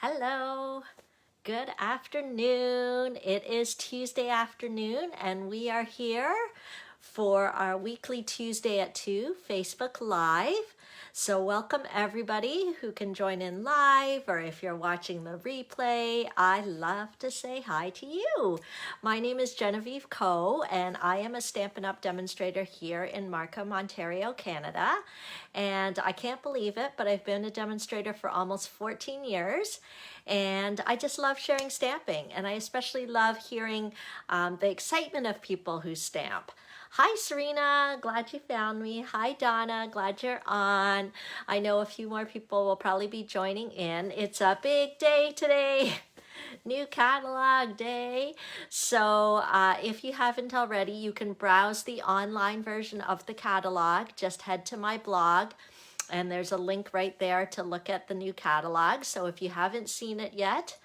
Hello, good afternoon. It is Tuesday afternoon and we are here for our weekly Tuesday at 2 Facebook Live. So welcome everybody who can join in live, or if you're watching the replay, I love to say hi to you. My name is Genevieve Coe and I am a Stampin' Up! Demonstrator here in Markham, Ontario, Canada. And I can't believe it, but I've been a demonstrator for almost 14 years. And I just love sharing stamping. And I especially love hearing the excitement of people who stamp. Hi, Serena. Glad you found me. Hi, Donna. Glad you're on. I know a few more people will probably be joining in. It's a big day today. New catalog day. So if you haven't already, you can browse the online version of the catalog. Just head to my blog and there's a link right there to look at the new catalog. So if you haven't seen it yet,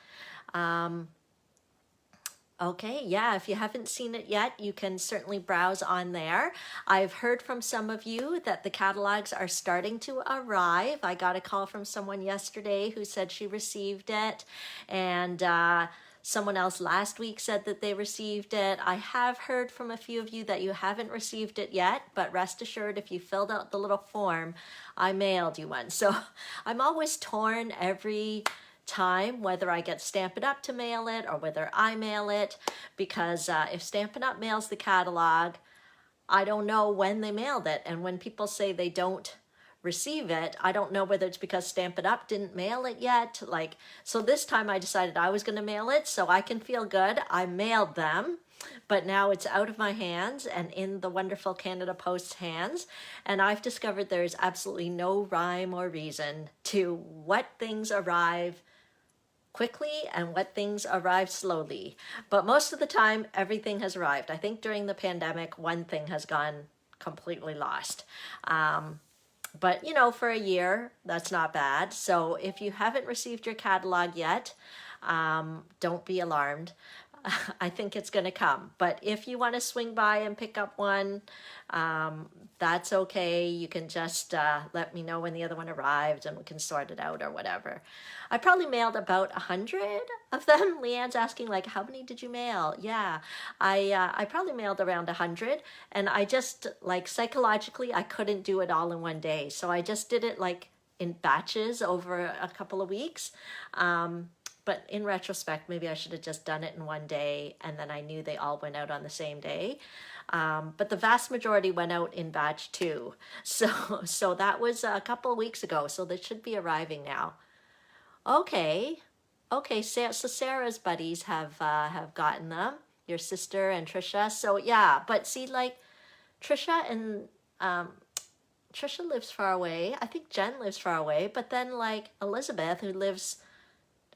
okay, yeah, if you haven't seen it yet, you can certainly browse on there. I've heard from some of you that the catalogs are starting to arrive. I got a call from someone yesterday who said she received it, and someone else last week said that they received it. I have heard from a few of you that you haven't received it yet, but rest assured, if you filled out the little form, I mailed you one. So I'm always torn every time whether I get Stampin' Up! To mail it or whether I mail it, because if Stampin' Up! Mails the catalog, I don't know when they mailed it, and when people say they don't receive it, I don't know whether it's because Stampin' Up! Didn't mail it yet. So this time I decided I was going to mail it so I can feel good. I mailed them, but now it's out of my hands and in the wonderful Canada Post's hands, and I've discovered there's absolutely no rhyme or reason to what things arrive quickly and what things arrive slowly. But most of the time, everything has arrived. I think during the pandemic, one thing has gone completely lost. But you know, for a year, that's not bad. So if you haven't received your catalog yet, don't be alarmed. I think it's going to come. But if you want to swing by and pick up one, that's okay. You can just let me know when the other one arrived and we can sort it out or whatever. I probably mailed about 100 of them. Leanne's asking, like, how many did you mail? Yeah, I probably mailed around 100, and I just, like, psychologically, I couldn't do it all in one day. So I just did it like in batches over a couple of weeks. But in retrospect, maybe I should have just done it in one day, and then I knew they all went out on the same day. But the vast majority went out in batch 2. So that was a couple of weeks ago, so they should be arriving now. Okay, so Sarah's buddies have gotten them, your sister and Trisha. So yeah, but see, like, Trisha and Trisha lives far away. I think Jen lives far away, but then like Elizabeth, who lives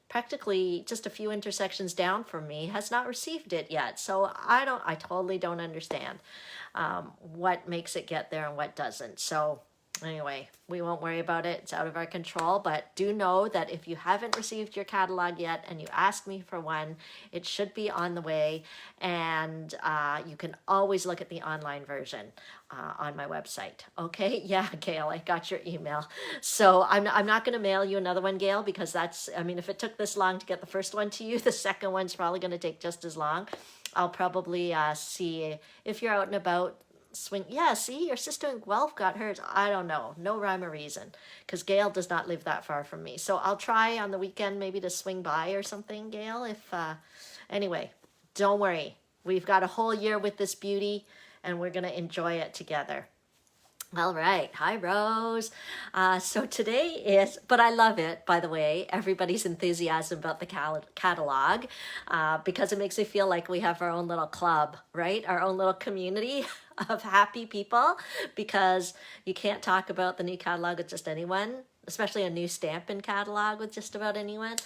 practically just a few intersections down from me, has not received it yet. So I totally don't understand what makes it get there and what doesn't. So anyway, we won't worry about it. It's out of our control, but do know that if you haven't received your catalog yet and you ask me for one, it should be on the way. And you can always look at the online version on my website. Okay, yeah, Gail, I got your email. So I'm not going to mail you another one, Gail, because I mean, if it took this long to get the first one to you, the second one's probably going to take just as long. I'll probably see if you're out and about, swing. Yeah, see, your sister in Guelph got hers. I don't know, no rhyme or reason, because Gail does not live that far from me. So I'll try on the weekend maybe to swing by or something, Gail. Anyway, don't worry. We've got a whole year with this beauty, and we're gonna enjoy it together. All right. Hi, Rose. So today is, but I love it, by the way, everybody's enthusiasm about the catalog, because it makes me feel like we have our own little club, right? Our own little community of happy people, because you can't talk about the new catalog with just anyone, especially a new Stampin' catalog with just about anyone.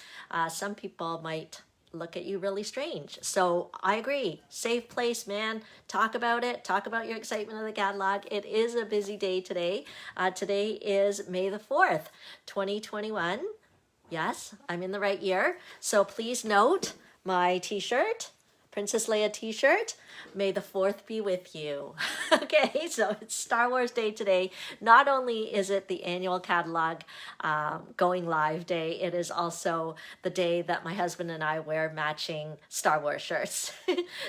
Some people might look at you really strange. So I agree. Safe place, man. Talk about it. Talk about your excitement of the catalog. It is a busy day today. Today is May the 4th, 2021. Yes, I'm in the right year. So please note my t-shirt, Princess Leia t-shirt. May the 4th be with you. Okay, so it's Star Wars Day today. Not only is it the annual catalog going live day, it is also the day that my husband and I wear matching Star Wars shirts.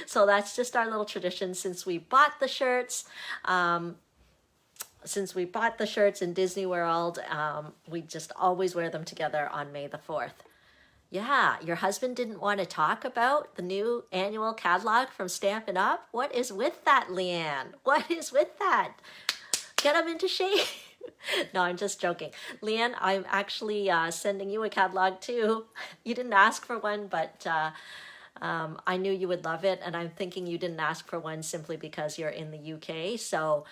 So that's just our little tradition since we bought the shirts. In Disney World, we just always wear them together on May the 4th. Yeah, your husband didn't want to talk about the new annual catalog from Stampin' Up? What is with that, Leanne? What is with that? Get him into shape. No, I'm just joking. Leanne, I'm actually sending you a catalog too. You didn't ask for one, but I knew you would love it, and I'm thinking you didn't ask for one simply because you're in the UK. So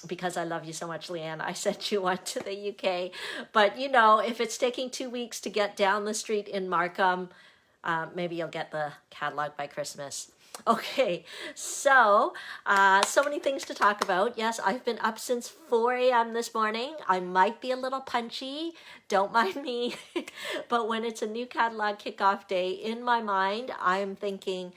because I love you so much, Leanne, I sent you one to the UK. But you know, if it's taking 2 weeks to get down the street in Markham, maybe you'll get the catalog by Christmas. Okay, so so many things to talk about. Yes, I've been up since 4 a.m. this morning. I might be a little punchy, don't mind me. But when it's a new catalog kickoff day, in my mind, I'm thinking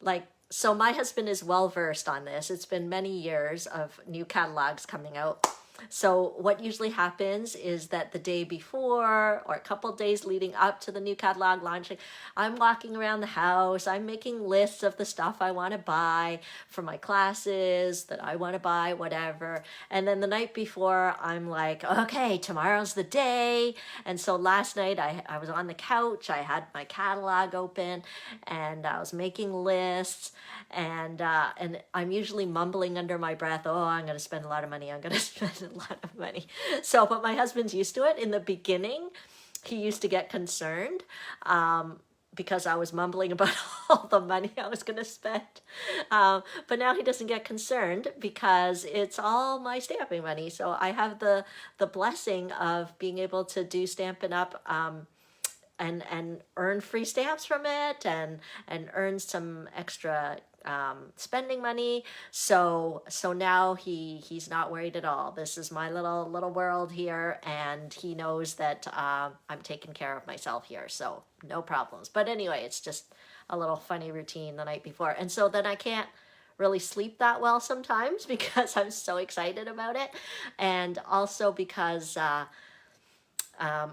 like, so my husband is well versed on this. It's been many years of new catalogs coming out. So what usually happens is that the day before or a couple days leading up to the new catalog launching, I'm walking around the house, I'm making lists of the stuff I want to buy for my classes, that I want to buy, whatever. And then the night before, I'm like, okay, tomorrow's the day. And so last night I was on the couch, I had my catalog open, and I was making lists, and I'm usually mumbling under my breath, oh, I'm going to spend a lot of money, I'm going to spend a lot of money. So, but my husband's used to it. In the beginning, he used to get concerned because I was mumbling about all the money I was going to spend. But now he doesn't get concerned because it's all my stamping money. So I have the blessing of being able to do Stampin' Up! And earn free stamps from it, and earn some extra spending money. So now he's not worried at all. This is my little world here, and he knows that I'm taking care of myself here, so no problems. But anyway, it's just a little funny routine the night before, and so then I can't really sleep that well sometimes because I'm so excited about it, and also because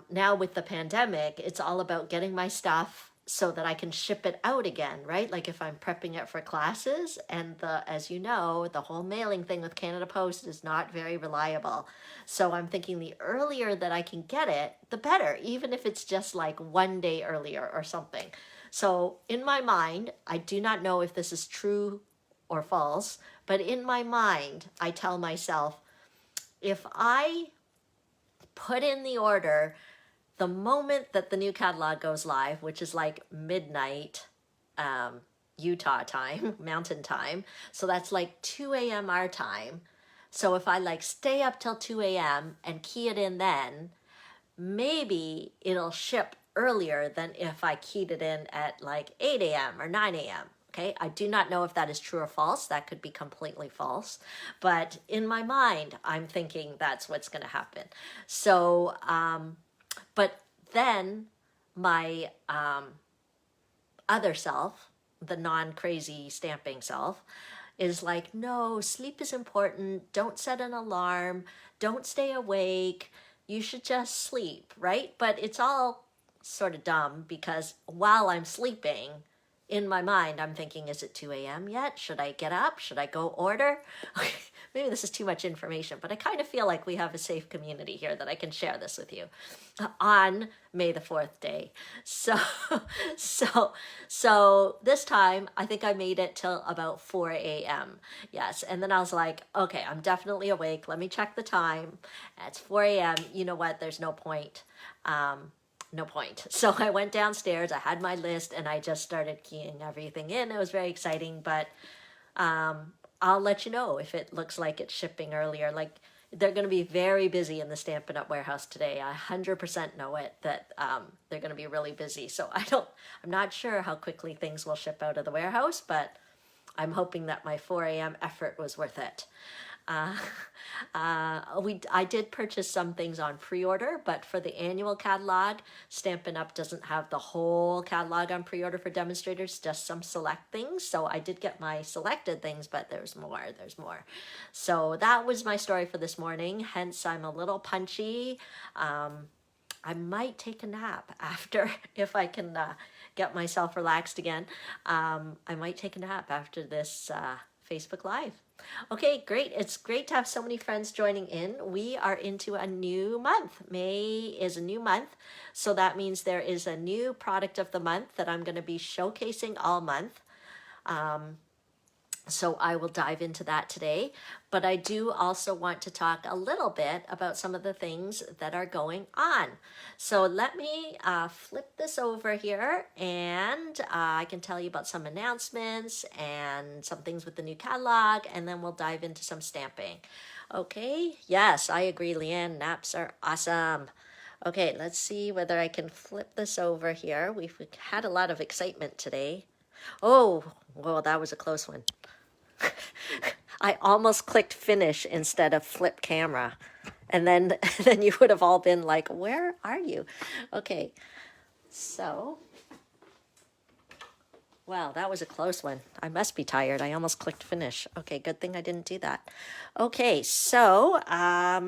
now with the pandemic, it's all about getting my stuff so that I can ship it out again, right? Like if I'm prepping it for classes, and as you know, the whole mailing thing with Canada Post is not very reliable. So I'm thinking the earlier that I can get it, the better, even if it's just like 1 day earlier or something. So in my mind, I do not know if this is true or false, but in my mind, I tell myself, if I put in the order the moment that the new catalog goes live, which is like midnight Utah time, mountain time. So that's like 2 a.m. our time. So if I like stay up till 2 a.m. and key it in then, maybe it'll ship earlier than if I keyed it in at like 8 a.m. or 9 a.m. Okay, I do not know if that is true or false. That could be completely false. But in my mind, I'm thinking that's what's going to happen. So, but then my other self, the non-crazy stamping self, is like, no, sleep is important. Don't set an alarm. Don't stay awake. You should just sleep, right? But it's all sort of dumb because while I'm sleeping, in my mind, I'm thinking, is it 2 a.m. yet? Should I get up? Should I go order? Maybe this is too much information, but I kind of feel like we have a safe community here that I can share this with you on May the 4th day. So this time, I think I made it till about 4 a.m. Yes, and then I was like, okay, I'm definitely awake. Let me check the time. It's 4 a.m. You know what? There's no point. No point. So I went downstairs, I had my list, and I just started keying everything in. It was very exciting, but I'll let you know if it looks like it's shipping earlier. Like, they're going to be very busy in the Stampin' Up! Warehouse today. I 100% know it, that they're going to be really busy. So I'm not sure how quickly things will ship out of the warehouse, but I'm hoping that my 4 a.m. effort was worth it. Uh, I did purchase some things on pre-order, but for the annual catalog, Stampin' Up! Doesn't have the whole catalog on pre-order for demonstrators, just some select things. So I did get my selected things, but there's more. So that was my story for this morning, hence I'm a little punchy. I might take a nap after, if I can get myself relaxed again. I might take a nap after this Facebook Live. Okay, great. It's great to have so many friends joining in. We are into a new month. May is a new month, so that means there is a new product of the month that I'm going to be showcasing all month. So I will dive into that today, but I do also want to talk a little bit about some of the things that are going on. So let me flip this over here, and I can tell you about some announcements and some things with the new catalog, and then we'll dive into some stamping. Okay, yes, I agree, Leanne, naps are awesome. Okay, let's see whether I can flip this over here. We've had a lot of excitement today. Oh, well, that was a close one. I almost clicked finish instead of flip camera. And then you would have all been like, where are you? Okay, so, wow, that was a close one. I must be tired. I almost clicked finish. Okay, good thing I didn't do that. Okay, so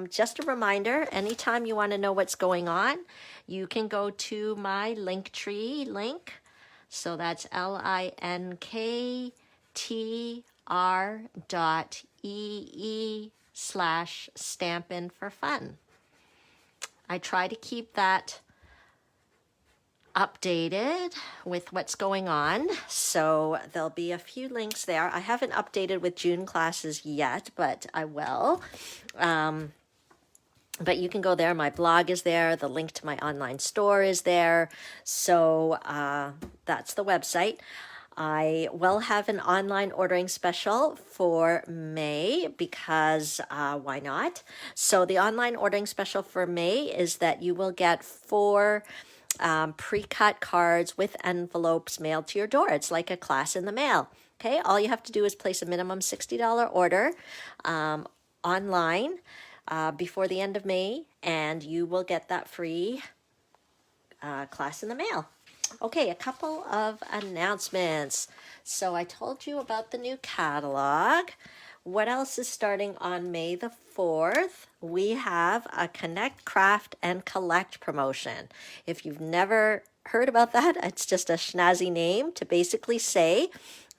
just a reminder, anytime you want to know what's going on, you can go to my Linktree link. So that's linktr.ee/stampin for fun. I try to keep that updated with what's going on, so there'll be a few links there. I haven't updated with June classes yet, but I will. But you can go there. My blog is there. The link to my online store is there. So that's the website. I will have an online ordering special for May because why not? So the online ordering special for May is that you will get 4 pre-cut cards with envelopes mailed to your door. It's like a class in the mail. Okay, all you have to do is place a minimum $60 order online before the end of May, and you will get that free class in the mail. Okay, a couple of announcements. So I told you about the new catalog. What else is starting on May the 4th? We have a Connect, Craft, and Collect promotion. If you've never heard about that, it's just a snazzy name to basically say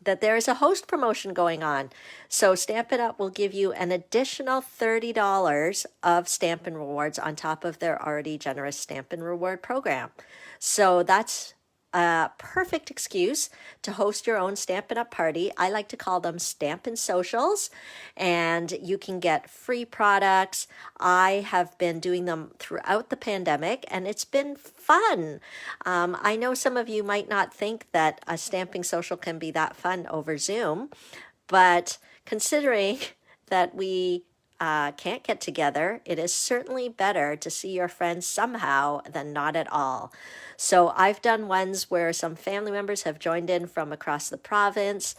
that there is a host promotion going on. So Stampin' Up! Will give you an additional $30 of Stampin' Rewards on top of their already generous Stampin' Reward program. So that's a perfect excuse to host your own Stampin' Up! Party. I like to call them Stampin' Socials, and you can get free products. I have been doing them throughout the pandemic, and it's been fun. I know some of you might not think that a stamping social can be that fun over Zoom, but considering that we can't get together, it is certainly better to see your friends somehow than not at all. So I've done ones where some family members have joined in from across the province,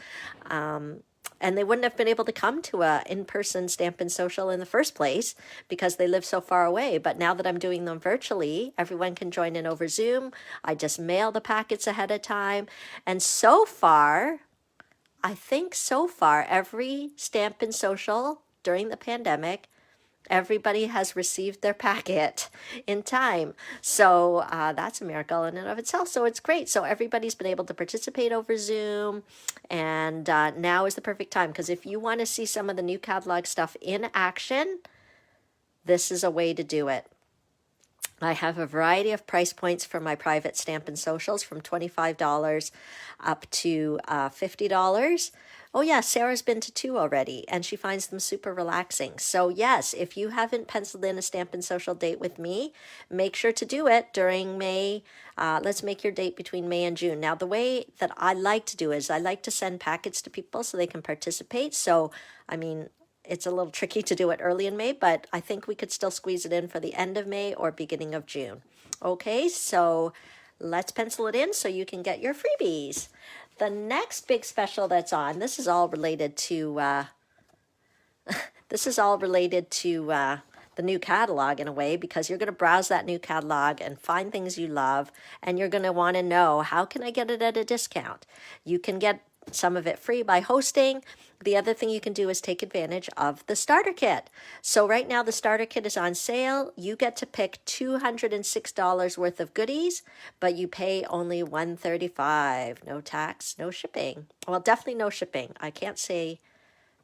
and they wouldn't have been able to come to a in-person Stampin' Social in the first place because they live so far away. But now that I'm doing them virtually, everyone can join in over Zoom. I just mail the packets ahead of time. And so far, I think every Stampin' Social during the pandemic, everybody has received their packet in time. So that's a miracle in and of itself. So it's great. So everybody's been able to participate over Zoom. And now is the perfect time, because if you want to see some of the new catalog stuff in action, this is a way to do it. I have a variety of price points for my private Stampin' Socials, from $25 up to $50. Oh yeah, Sarah's been to 2 already, and she finds them super relaxing. So yes, if you haven't penciled in a Stampin' Social date with me, make sure to do it during May. Let's make your date between May and June. Now, the way that I like to do is I like to send packets to people so they can participate. So, I mean, it's a little tricky to do it early in May, but I think we could still squeeze it in for the end of May or beginning of June. Okay, so let's pencil it in so you can get your freebies. The next big special that's on, this is all related to this is all related to the new catalog in a way, because you're going to browse that new catalog and find things you love, and you're going to want to know, how can I get it at a discount? You can get some of it free by hosting. The other thing you can do is take advantage of the starter kit. So right now the starter kit is on sale. You get to pick $206 worth of goodies, but you pay only $135. No tax, no shipping. Well, definitely no shipping. I can't say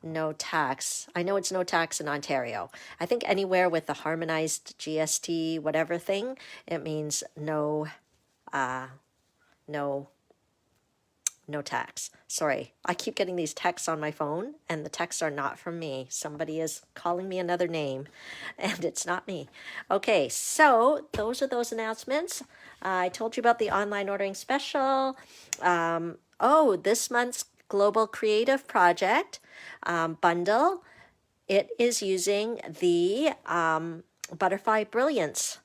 no tax. I know it's no tax in Ontario. I think anywhere with the harmonized GST whatever thing, it means no no tax. Sorry, I keep getting these texts on my phone, and the texts are not from me. Somebody is calling me another name, and it's not me. Okay, so those are those announcements. I told you about the online ordering special. This month's Global Creative Project bundle. It is using the Butterfly Brilliance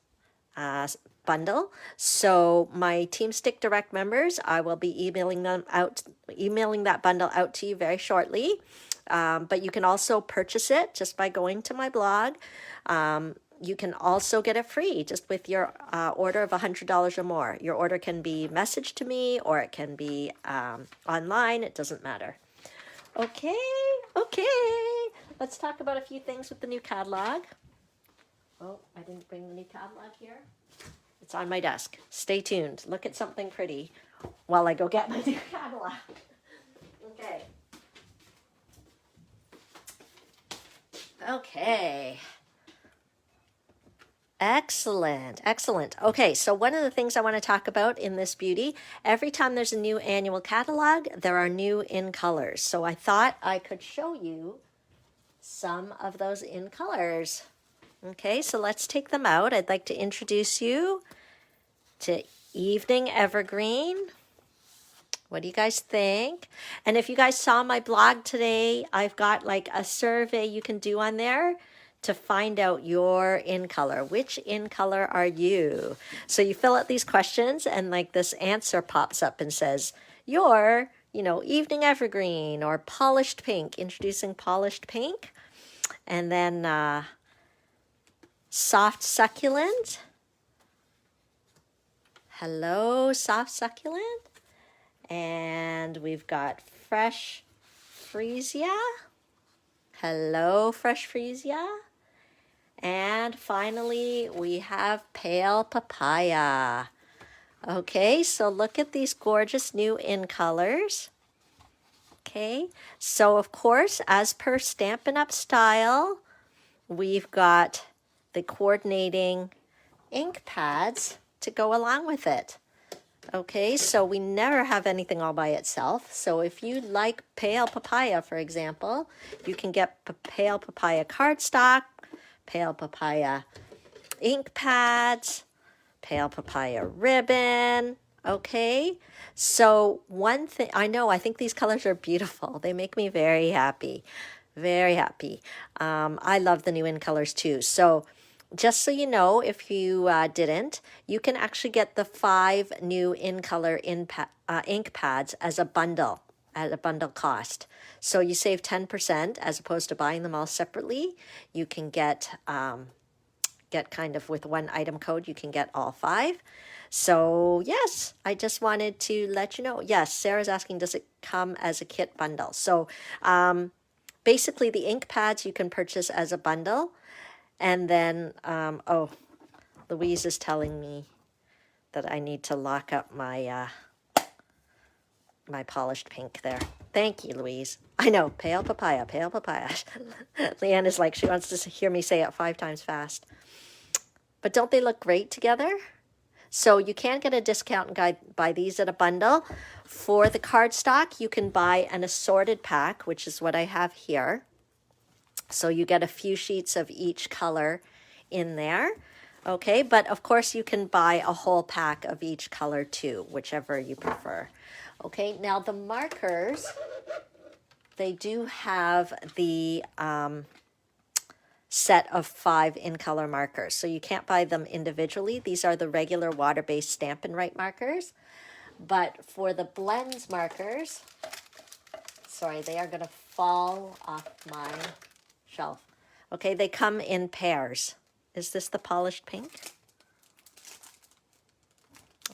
bundle. So my Team Stick Direct members, I will be emailing that bundle out to you very shortly. But you can also purchase it just by going to my blog. You can also get it free just with your order of $100 or more. Your order can be messaged to me, or it can be online. It doesn't matter. Okay. Let's talk about a few things with the new catalog. Oh, I didn't bring the new catalog here. It's on my desk. Stay tuned. Look at something pretty while I go get my new catalog. Okay. Excellent. Okay, so one of the things I want to talk about in this beauty, every time there's a new annual catalog, there are new in colors. So I thought I could show you some of those in colors. Okay, so let's take them out. I'd like to introduce you to Evening Evergreen. What do you guys think? And if you guys saw my blog today, I've got like a survey you can do on there to find out your in color. Which in color are you? So you fill out these questions, and like this answer pops up and says, you're, Evening Evergreen or Polished Pink, introducing Polished Pink. And then Soft Succulent. Hello, Soft Succulent. And we've got Fresh Freesia. Hello, Fresh Freesia. And finally, we have Pale Papaya. Okay, so look at these gorgeous new in colors. Okay, so of course, as per Stampin' Up! Style, we've got the coordinating ink pads to go along with it. Okay, so we never have anything all by itself. So if you like Pale Papaya, for example, you can get Pale Papaya cardstock, Pale Papaya ink pads, Pale Papaya ribbon. Okay, so one thing, I think these colors are beautiful. They make me very happy, very happy. I love the new in colors too. So just so you know, if you didn't, you can actually get the 5 new in color ink pads as a bundle, at a bundle cost. So you save 10% as opposed to buying them all separately. You can get kind of with one item code, you can get all 5. So yes, I just wanted to let you know. Yes, Sarah's asking, does it come as a kit bundle? So basically the ink pads you can purchase as a bundle. And then, Louise is telling me that I need to lock up my my polished pink there. Thank you, Louise. I know, Pale Papaya, Pale Papaya. Leanne is like, she wants to hear me say it 5 times fast. But don't they look great together? So you can get a discount and buy these at a bundle. For the cardstock, you can buy an assorted pack, which is what I have here. So you get a few sheets of each color in there. Okay, but of course you can buy a whole pack of each color too, whichever you prefer. Okay, now the markers, they do have the set of 5 in color markers. So you can't buy them individually. These are the regular water-based Stampin' Write markers. But for the blends markers, sorry, they are going to fall off my shelf. Okay, they come in pairs. Is this the polished pink?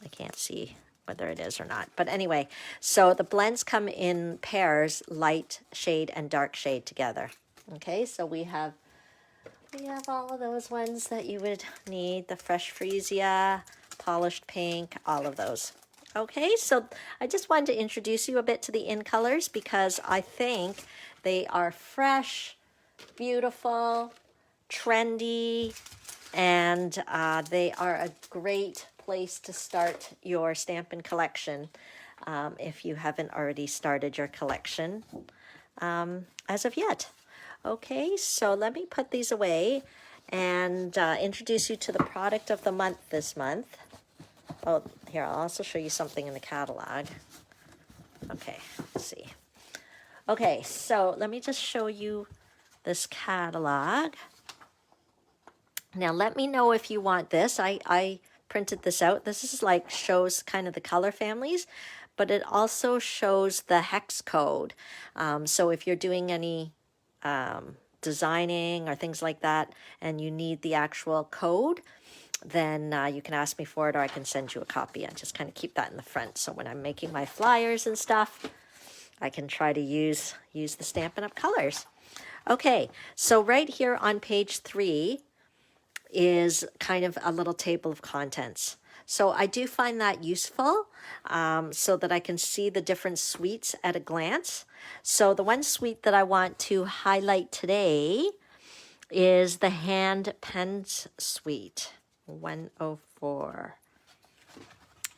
I can't see whether it is or not. But anyway, so the blends come in pairs, light shade and dark shade together. Okay, so we have all of those ones that you would need, the Fresh Freesia, polished pink, all of those. Okay, so I just wanted to introduce you a bit to the in colors because I think they are fresh, beautiful, trendy, and they are a great place to start your Stampin' collection if you haven't already started your collection as of yet. Okay, so let me put these away and introduce you to the product of the month this month. Oh, here, I'll also show you something in the catalog. Okay, let's see. Okay, so let me just show you this catalog. Now, let me know if you want this. I printed this out. This is like shows kind of the color families, but it also shows the hex code. So if you're doing any designing or things like that and you need the actual code, then you can ask me for it or I can send you a copy and just kind of keep that in the front. So when I'm making my flyers and stuff, I can try to use the Stampin' Up! Colors. Okay, so right here on page 3 is kind of a little table of contents. So I do find that useful so that I can see the different suites at a glance. So the one suite that I want to highlight today is the hand pens suite 104.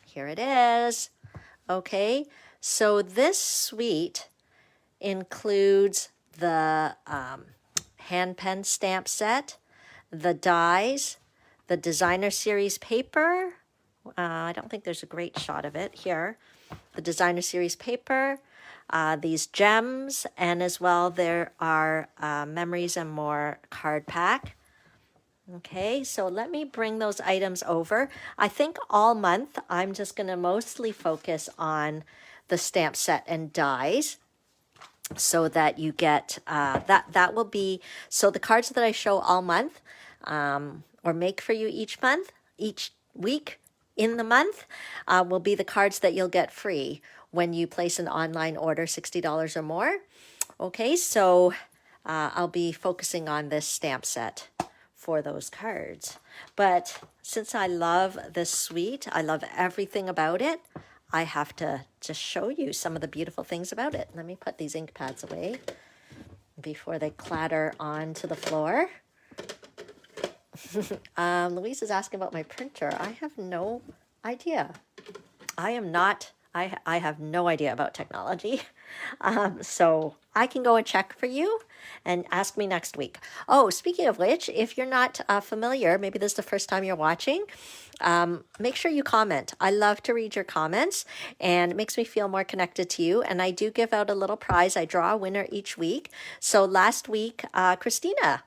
Here it is. Okay, so this suite includes the hand pen stamp set, the dies, the designer series paper. I don't think there's a great shot of it here. The designer series paper, these gems, and as well there are Memories and More card pack. Okay, so let me bring those items over. I think all month I'm just going to mostly focus on the stamp set and dies so that you get that will be, so the cards that I show all month or make for you each month, each week in the month will be the cards that you'll get free when you place an online order $60 or more. Okay, so I'll be focusing on this stamp set for those cards. But since I love this suite, I love everything about it, I have to just show you some of the beautiful things about it. Let me put these ink pads away before they clatter onto the floor. Louise is asking about my printer. I have no idea. I have no idea about technology. So I can go and check for you and ask me next week. Oh, speaking of which, if you're not familiar, maybe this is the first time you're watching, make sure you comment. I love to read your comments and it makes me feel more connected to you. And I do give out a little prize. I draw a winner each week. So last week, Christina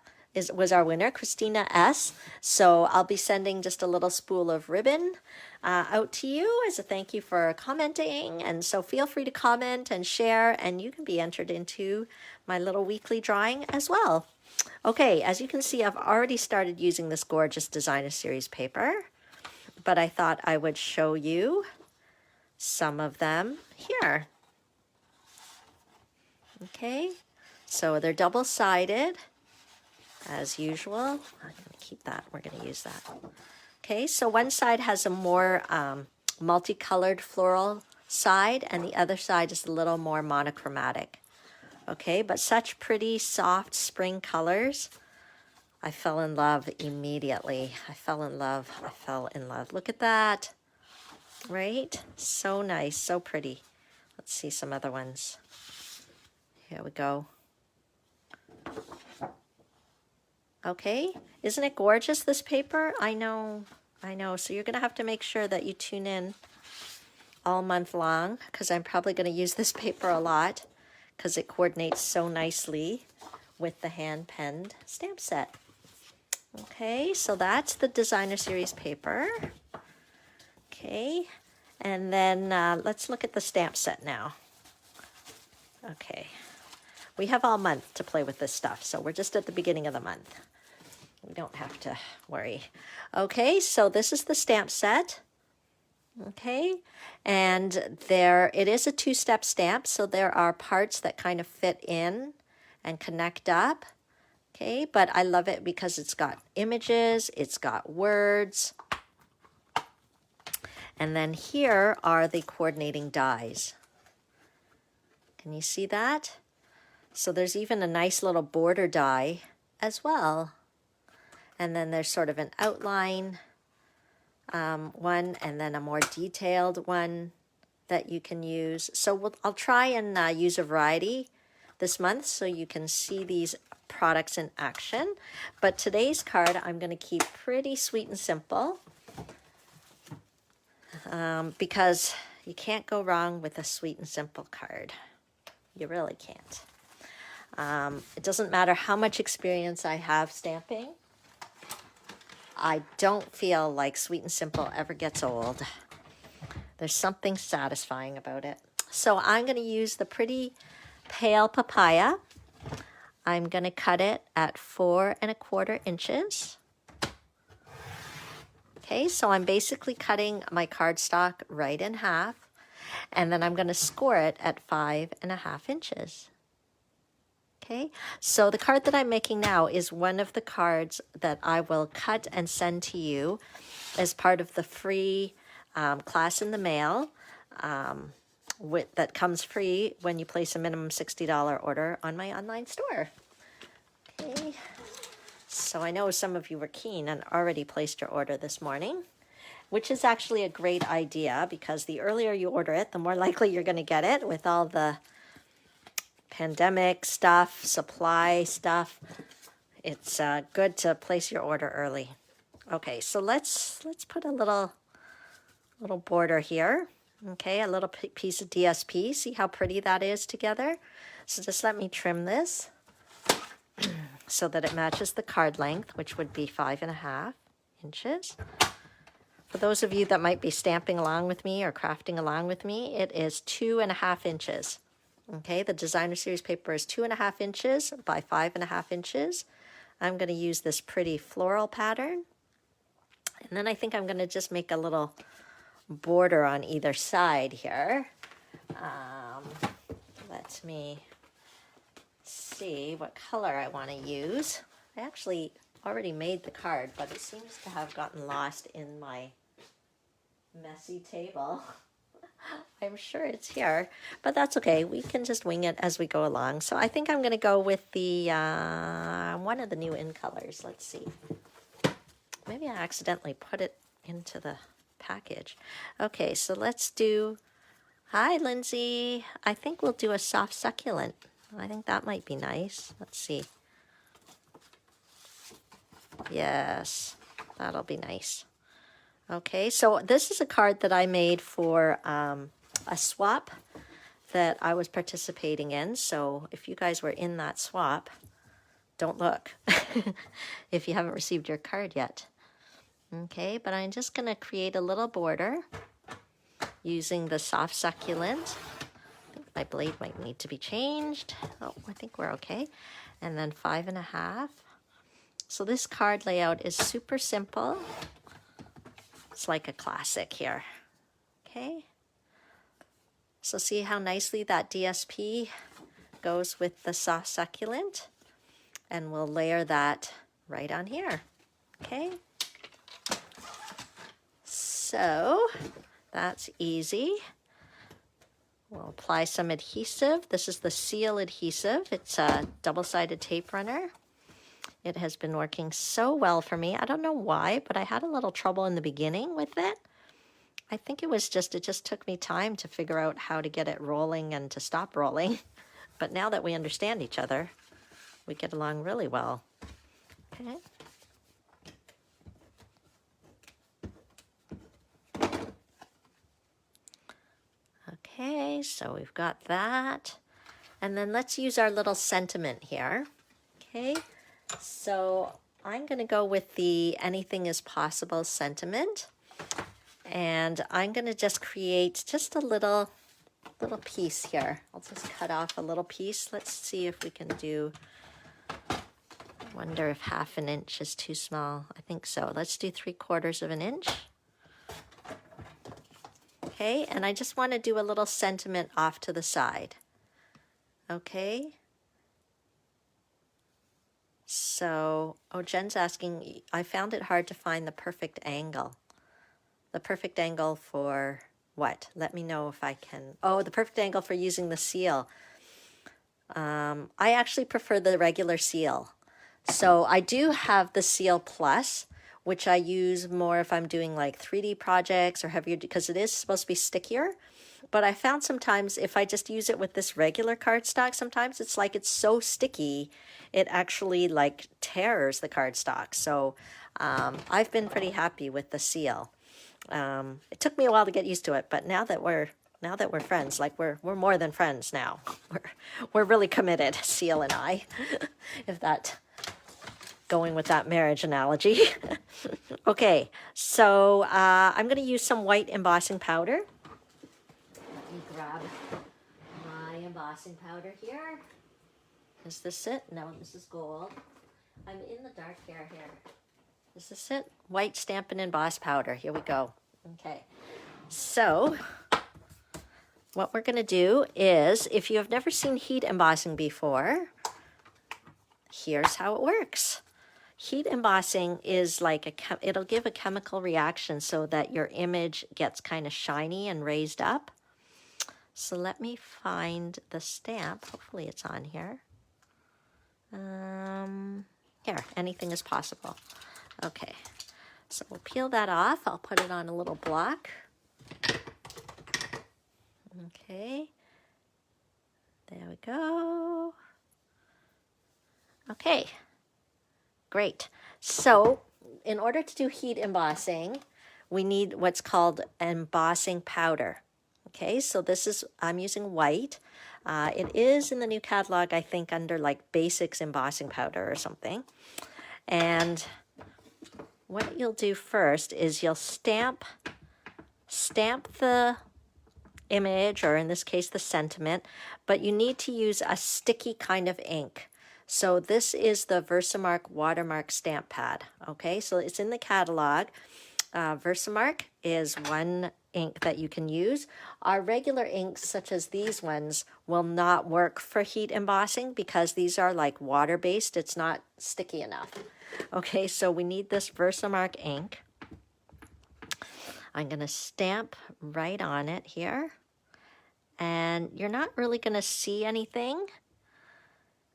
was our winner, Christina S. So I'll be sending just a little spool of ribbon out to you as a thank you for commenting. And so feel free to comment and share, and you can be entered into my little weekly drawing as well. Okay, as you can see, I've already started using this gorgeous designer series paper, but I thought I would show you some of them here. Okay, so they're double-sided. As usual, I'm going to keep that. We're going to use that. Okay, so one side has a more multicolored floral side, and the other side is a little more monochromatic. Okay, but such pretty, soft spring colors. I fell in love immediately. I fell in love. Look at that. Right? So nice, so pretty. Let's see some other ones. Here we go. Okay, isn't it gorgeous, this paper? I know. So you're going to have to make sure that you tune in all month long because I'm probably going to use this paper a lot because it coordinates so nicely with the hand-penned stamp set. Okay, so that's the designer series paper. Okay, and then let's look at the stamp set now. Okay, We have all month to play with this stuff, so we're just at the beginning of the month. We don't have to worry. Okay, so this is the stamp set. Okay, and there it is a two-step stamp, so there are parts that kind of fit in and connect up. Okay, but I love it because it's got images, it's got words, and then here are the coordinating dies. Can you see that? So there's even a nice little border die as well. And then there's sort of an outline one, and then a more detailed one that you can use. So I'll try and use a variety this month so you can see these products in action. But today's card I'm going to keep pretty sweet and simple because you can't go wrong with a sweet and simple card. You really can't. It doesn't matter how much experience I have stamping. I don't feel like sweet and simple ever gets old. There's something satisfying about it. So I'm going to use the pretty pale papaya. I'm going to cut it at 4 1/4 inches. Okay, so I'm basically cutting my cardstock right in half, and then I'm going to score it at 5 1/2 inches. Okay, so the card that I'm making now is one of the cards that I will cut and send to you as part of the free class in the mail that comes free when you place a minimum $60 order on my online store. Okay, so I know some of you were keen and already placed your order this morning, which is actually a great idea because the earlier you order it, the more likely you're going to get it with all the pandemic stuff, supply stuff. It's good to place your order early. Okay, so let's put a little border here. Okay, a little piece of DSP. See how pretty that is together? So just let me trim this so that it matches the card length, which would be 5 1/2 inches. For those of you that might be stamping along with me or crafting along with me, it is 2 1/2 inches. Okay, the designer series paper is 2 1/2 inches by 5 1/2 inches. I'm going to use this pretty floral pattern. And then I think I'm going to just make a little border on either side here. Let me see what color I want to use. I actually already made the card, but it seems to have gotten lost in my messy table. I'm sure it's here, but that's okay. We can just wing it as we go along. So I think I'm going to go with the one of the new in colors. Let's see. Maybe I accidentally put it into the package. Okay, so let's do... Hi, Lindsay. I think we'll do a soft succulent. I think that might be nice. Let's see. Yes, that'll be nice. Okay, so this is a card that I made for a swap that I was participating in. So if you guys were in that swap, don't look if you haven't received your card yet. Okay, but I'm just going to create a little border using the soft succulent. I think my blade might need to be changed. Oh, I think we're okay. And then 5 1/2. So this card layout is super simple. It's like a classic here. Okay. So see how nicely that DSP goes with the soft succulent? And we'll layer that right on here. Okay. So that's easy. We'll apply some adhesive. This is the seal adhesive. It's a double-sided tape runner. It has been working so well for me. I don't know why, but I had a little trouble in the beginning with it. I think it just took me time to figure out how to get it rolling and to stop rolling. But now that we understand each other, we get along really well. Okay. Okay, so we've got that. And then let's use our little sentiment here. Okay. So I'm going to go with the anything is possible sentiment. And I'm going to just create just a little little piece here. I'll just cut off a little piece. Let's see if we can do, wonder if 1/2 inch is too small. I think so. Let's do 3/4 of an inch. Okay, and I just want to do a little sentiment off to the side. Okay. So, oh, Jen's asking, I found it hard to find the perfect angle. The perfect angle for what? Let me know if I can. Oh, the perfect angle for using the seal. I actually prefer the regular seal. So I do have the Seal Plus, which I use more if I'm doing like 3D projects or heavier, because it is supposed to be stickier. But I found sometimes if I just use it with this regular cardstock, sometimes it's like it's so sticky, it actually like tears the cardstock. So I've been pretty happy with the seal. It took me a while to get used to it, but now that we're friends, like we're more than friends now. We're really committed, Seal and I, if that, going with that marriage analogy. Okay, so I'm going to use some white embossing powder. Let me grab my embossing powder here. Is this it? No, this is gold. I'm in the dark here. Is this it? White Stampin' Emboss powder. Here we go. Okay, so what we're going to do is, if you have never seen heat embossing before, here's how it works. Heat embossing is like it'll give a chemical reaction so that your image gets kind of shiny and raised up. So let me find the stamp. Hopefully it's on here. Here, anything is possible. Okay, so we'll peel that off. I'll put it on a little block. Okay, there we go. Okay, great. So in order to do heat embossing, we need what's called embossing powder. Okay, so this is, I'm using white. It is in the new catalog, I think, under like basics embossing powder or something. And what you'll do first is you'll stamp the image, or in this case the sentiment, but you need to use a sticky kind of ink. So this is the Versamark Watermark stamp pad. Okay, so it's in the catalog. Versamark is one ink that you can use. Our regular inks, such as these ones, will not work for heat embossing because these are like water-based. It's not sticky enough. Okay, so we need this Versamark ink. I'm going to stamp right on it here. And you're not really going to see anything,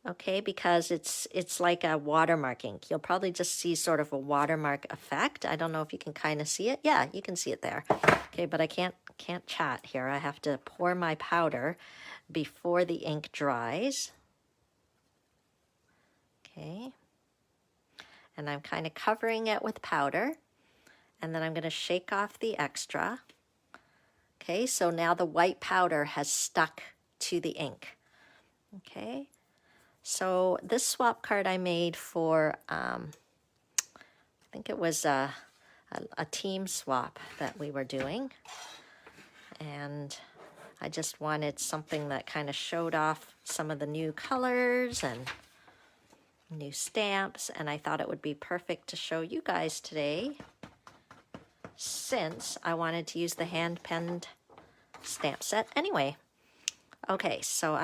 okay, because it's like a watermark ink. You'll probably just see sort of a watermark effect. I don't know if you can kind of see it. Yeah, you can see it there. Okay, but I can't chat here. I have to pour my powder before the ink dries. Okay, and I'm kind of covering it with powder, and then I'm going to shake off the extra. Okay, so now the white powder has stuck to the ink. Okay, so this swap card I made for, I think it was a team swap that we were doing. And I just wanted something that kind of showed off some of the new colors and new stamps. And I thought it would be perfect to show you guys today, since I wanted to use the hand-penned stamp set anyway. Okay, so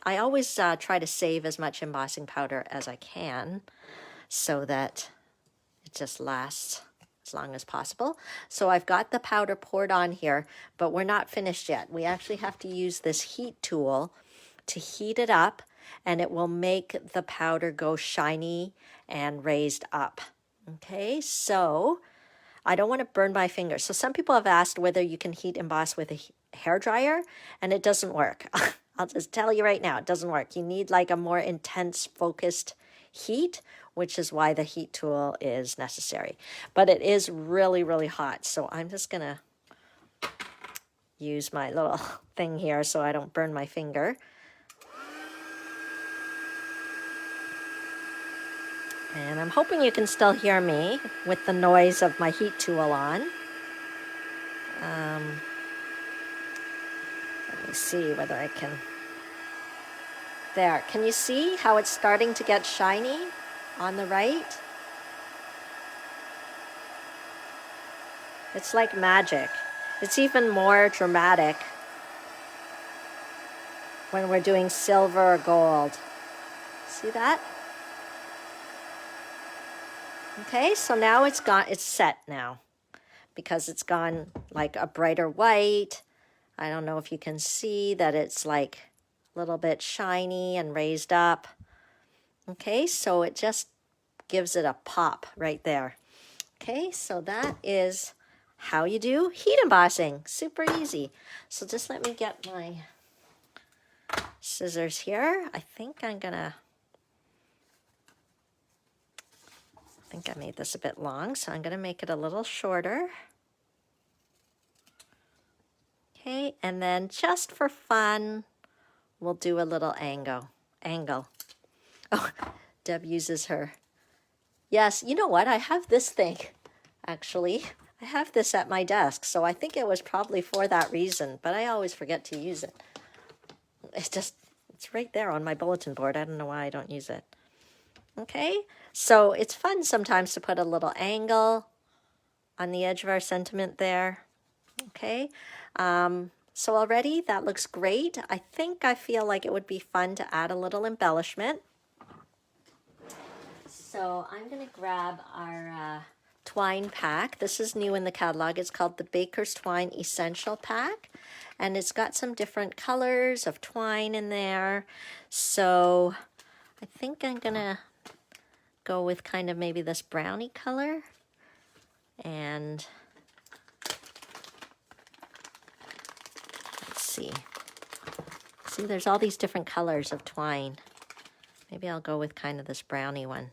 I always try to save as much embossing powder as I can so that it just lasts as long as possible. So I've got the powder poured on here, but we're not finished yet. We actually have to use this heat tool to heat it up, and it will make the powder go shiny and raised up. Okay, so I don't want to burn my fingers. So some people have asked whether you can heat emboss with a hair dryer, and it doesn't work. I'll just tell you right now, it doesn't work. You need like a more intense focused heat, which is why the heat tool is necessary. But it is really, really hot. So I'm just gonna use my little thing here so I don't burn my finger. And I'm hoping you can still hear me with the noise of my heat tool on. Let me see whether I can. There, can you see how it's starting to get shiny on the right? It's like magic. It's even more dramatic when we're doing silver or gold. See that? Okay, so now it's set now because it's gone like a brighter white. I don't know if you can see that it's like a little bit shiny and raised up. Okay, so it just gives it a pop right there. Okay, so that is how you do heat embossing. Super easy. So just let me get my scissors here. I think I made this a bit long, so I'm gonna make it a little shorter. Okay, and then just for fun, we'll do a little angle. Oh, Deb uses her. Yes, you know what? I have this thing, actually. I have this at my desk, so I think it was probably for that reason, but I always forget to use it. It's right there on my bulletin board. I don't know why I don't use it. Okay, so it's fun sometimes to put a little angle on the edge of our sentiment there. Okay, so already that looks great. I feel like it would be fun to add a little embellishment. So I'm going to grab our Twine pack. This is new in the catalog. It's called the Baker's Twine Essential Pack. And it's got some different colors of twine in there. So I think I'm going to go with kind of maybe this brownie color. And let's see. See, there's all these different colors of twine. Maybe I'll go with kind of this brownie one.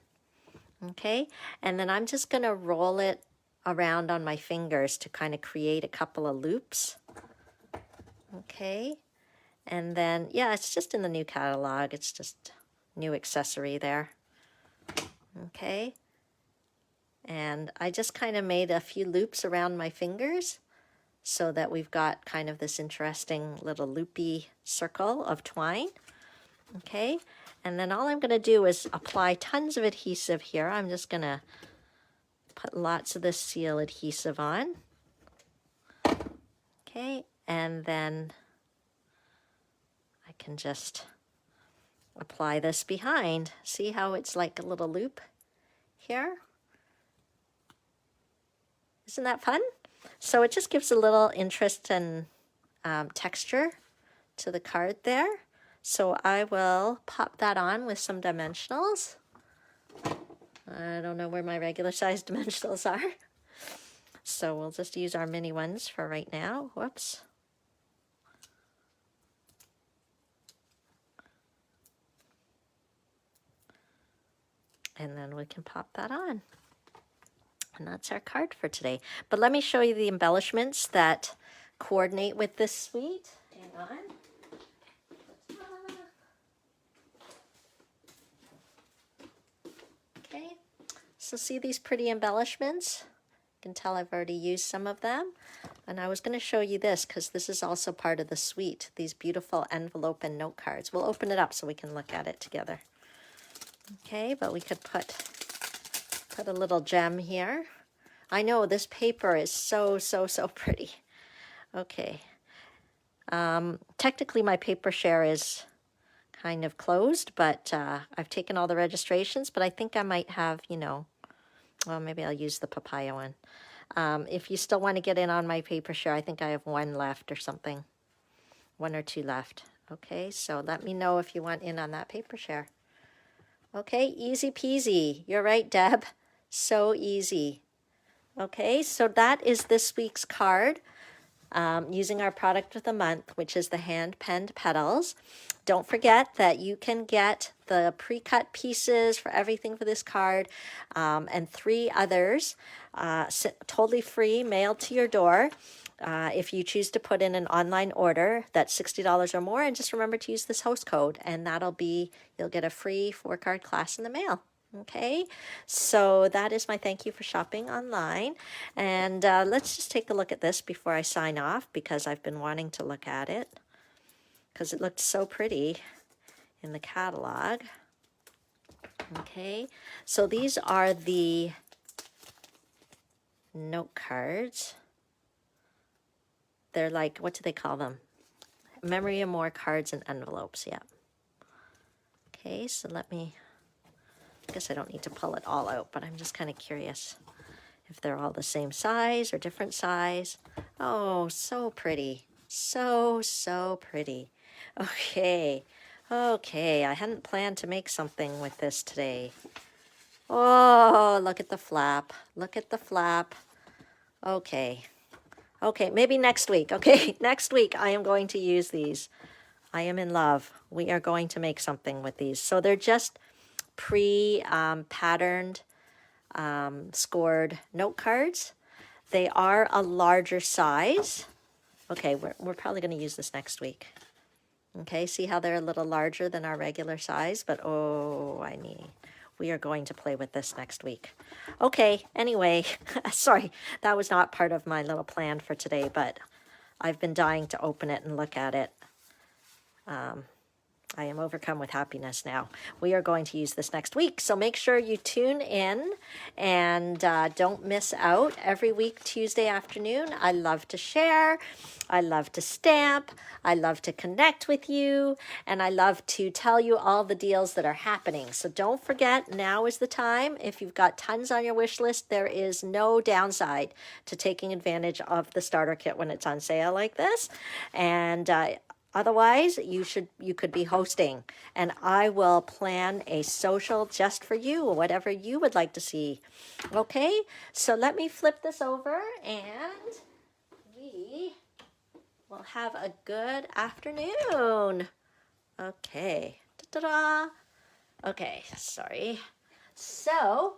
Okay, and then I'm just going to roll it around on my fingers to kind of create a couple of loops. Okay, and then, yeah, it's just in the new catalog. It's just new accessory there. Okay, and I just kind of made a few loops around my fingers so that we've got kind of this interesting little loopy circle of twine. Okay, and then all I'm going to do is apply tons of adhesive here. I'm just going to put lots of this seal adhesive on. Okay, and then I can just apply this behind. See how it's like a little loop here? Isn't that fun? So it just gives a little interest and texture to the card there. So I will pop that on with some dimensionals. I don't know where my regular size dimensionals are. So we'll just use our mini ones for right now. Whoops. And then we can pop that on. And that's our card for today. But let me show you the embellishments that coordinate with this suite. Hang on. Okay, so see these pretty embellishments? You can tell I've already used some of them. And I was going to show you this because this is also part of the suite, these beautiful envelope and note cards. We'll open it up so we can look at it together. Okay, but we could put a little gem here. I know this paper is so pretty. Okay. Technically my paper share is kind of closed, but I've taken all the registrations, but I think I might have, you know, well, maybe I'll use the Papaya one. If you still want to get in on my paper share, I think I have one left or something. One or two left. Okay, so let me know if you want in on that paper share. Okay, easy peasy. You're right, Deb. So easy. Okay, so that is this week's card. Using our product of the month, which is the hand-penned petals. Don't forget that you can get the pre-cut pieces for everything for this card and 3 others totally free, mailed to your door. If you choose to put in an online order that's $60 or more, and just remember to use this host code, and you'll get a free 4-card class in the mail. Okay, so that is my thank you for shopping online. And let's just take a look at this before I sign off because I've been wanting to look at it. because it looked so pretty in the catalog. Okay, so these are the note cards. They're like, what do they call them? Memory and More cards and envelopes, yeah. Okay, so let me, I guess I don't need to pull it all out, but I'm just kind of curious if they're all the same size or different size. Oh, so pretty. So pretty. Okay, okay, I hadn't planned to make something with this today. Oh, look at the flap. Look at the flap. Okay. Okay, maybe next week. Okay, next week I am going to use these. I am in love. We are going to make something with these. So they're just pre-patterned, scored note cards. They are a larger size. Okay, we're probably going to use this next week. Okay, see how they're a little larger than our regular size, but oh, we are going to play with this next week. Okay, anyway, sorry, that was not part of my little plan for today, but I've been dying to open it and look at it. I am overcome with happiness now. We are going to use this next week, so make sure you tune in and don't miss out every week, Tuesday afternoon. I love to share. I love to stamp. I love to connect with you, and I love to tell you all the deals that are happening. So don't forget, now is the time. If you've got tons on your wish list, there is no downside to taking advantage of the starter kit when it's on sale like this. And otherwise, you could be hosting, and I will plan a social just for you, whatever you would like to see. Okay, so let me flip this over, and we will have a good afternoon. Okay, ta-da! Okay, sorry. So,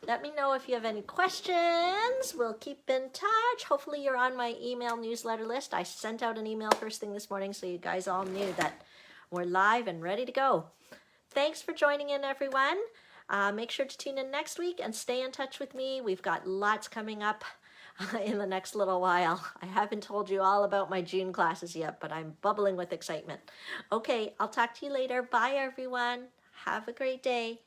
let me know if you have any questions. We'll keep in touch. Hopefully you're on my email newsletter list. I sent out an email first thing this morning so you guys all knew that we're live and ready to go. Thanks for joining in, everyone. Make sure to tune in next week and stay in touch with me. We've got lots coming up in the next little while. I haven't told you all about my June classes yet, but I'm bubbling with excitement. Okay, I'll talk to you later. Bye, everyone. Have a great day.